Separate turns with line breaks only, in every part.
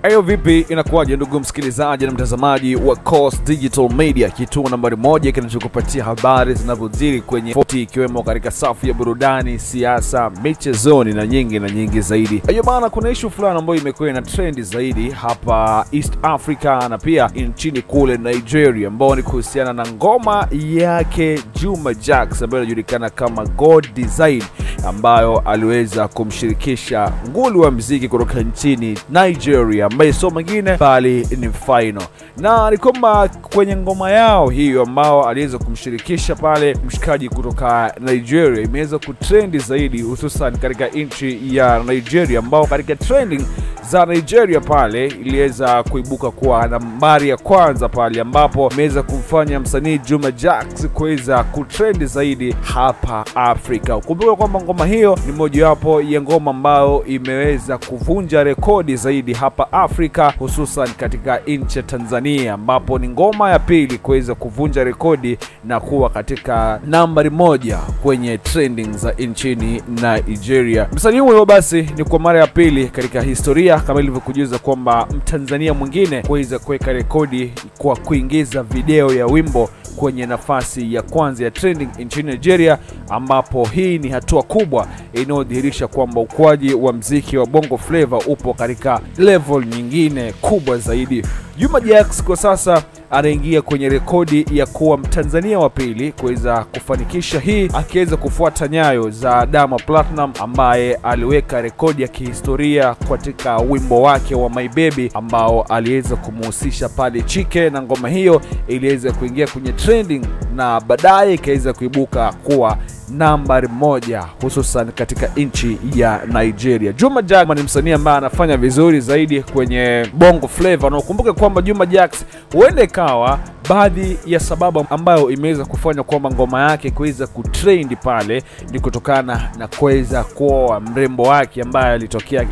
Ayo vipi, inakuwaje ndugu msikilizaji na mtazamaji wa Coast Digital Media, kituo nambari 1 kinachokupatia habari zinazojiri kwenye foti, ikiwemo katika safu ya burudani, siasa, michezoni na nyingi zaidi. Ayo bana, kuna issue fulani ambayo imekuwa ina trend zaidi hapa East Africa na pia nchini kule Nigeria, ambao ni kuhusiana na ngoma yake Juma Jux ambayo inajulikana kama God Design, ambayo aliweza kumshirikisha nguli wa muziki kutoka nchini Nigeria ambaye sio mwingine bali ni Final. Na ni kwamba kwenye ngoma yao hiyo ambao aliweza kumshirikisha pale mshikaji kutoka Nigeria imeweza kutrend zaidi, hususan katika nchi ya Nigeria, ambao katika trending za Nigeria pale iliweza kuibuka kuwa nambari ya kwanza pale, ambapo imeweza kumfanya msanii Juma Jux kuweza kutrend zaidi hapa Afrika. Kumbuka kwamba ngoma hiyo ni mojawapo ya ngoma ambayo imeweza kuvunja rekodi zaidi hapa Afrika, hususan katika nchi ya Tanzania, ambapo ni ngoma ya pili kuweza kuvunja rekodi na kuwa katika nambari 1 kwenye trending za nchini Nigeria. Msanii huyo basi ni kwa mara ya pili katika historia, kama ilivyokujuza kwamba Mtanzania mwingine kuweza kuweka rekodi kwa kuingiza video ya wimbo kwenye nafasi ya kwanza ya trending nchini Nigeria, ambapo hii ni hatua kubwa inayodhihirisha kwamba ukuaji wa muziki wa Bongo Flava upo katika level nyingine kubwa zaidi. Juma Jux kwa sasa anaingia kwenye rekodi ya kuwa Mtanzania wa pili kuweza kufanikisha hii, akiweza kufuata nyayo za Diamond Platnumz ambaye aliweka rekodi ya kihistoria katika wimbo wake wa My Baby, ambao aliweza kumhusisha pale Chike, na ngoma hiyo iliweza kuingia kwenye trending na baadaye ikaweza kuibuka kuwa nambari 1 hususan katika nchi ya Nigeria. Juma Jux ni msanii ambaye anafanya vizuri zaidi kwenye Bongo Flava, na ukumbuke kwamba Juma Jux huenda ikawa baadhi ya sababu ambayo imeweza kufanya kwamba ngoma yake kuweza kutrend pale ni kutokana na kuweza kuoa mrembo wake ambaye alitokea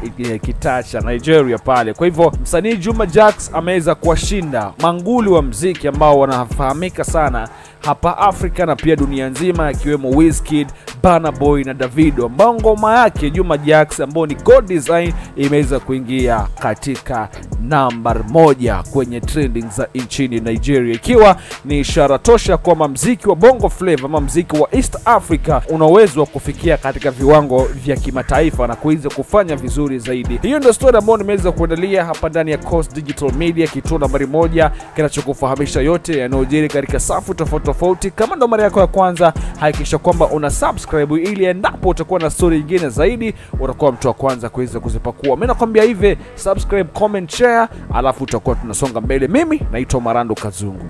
kitaa cha Nigeria pale. Kwa hivyo msanii Juma Jux ameweza kuwashinda manguli wa muziki ambao wanafahamika sana hapa Afrika na pia dunia nzima, ikiwemo Wizkid, Burna Boy na Davido, ambao ngoma yake Juma Jux ambao ni God Design imeweza kuingia katika nambari 1 kwenye trending za nchini Nigeria, ikiwa ni ishara tosha kwamba muziki wa Bongo Flava ama muziki wa East Africa unaweza kufikia katika viwango vya kimataifa na kuweza kufanya vizuri zaidi. Hiyo ndio story ambayo nimeweza kuandalia hapa ndani ya Coast Digital Media, kituo nambari 1 kinachokufahamisha yote yanayojiri katika safu tofauti. Kama ndo mara yako ya kwanza, hakikisha kwamba una subscribe ili endapo utakuwa na story nyingine zaidi utakuwa mtu wa kwanza kuweza kuzipakua. Mimi nakwambia hivi, subscribe, comment, share, alafu tutakuwa tunasonga mbele. Mimi naitwa Marando Kazungu.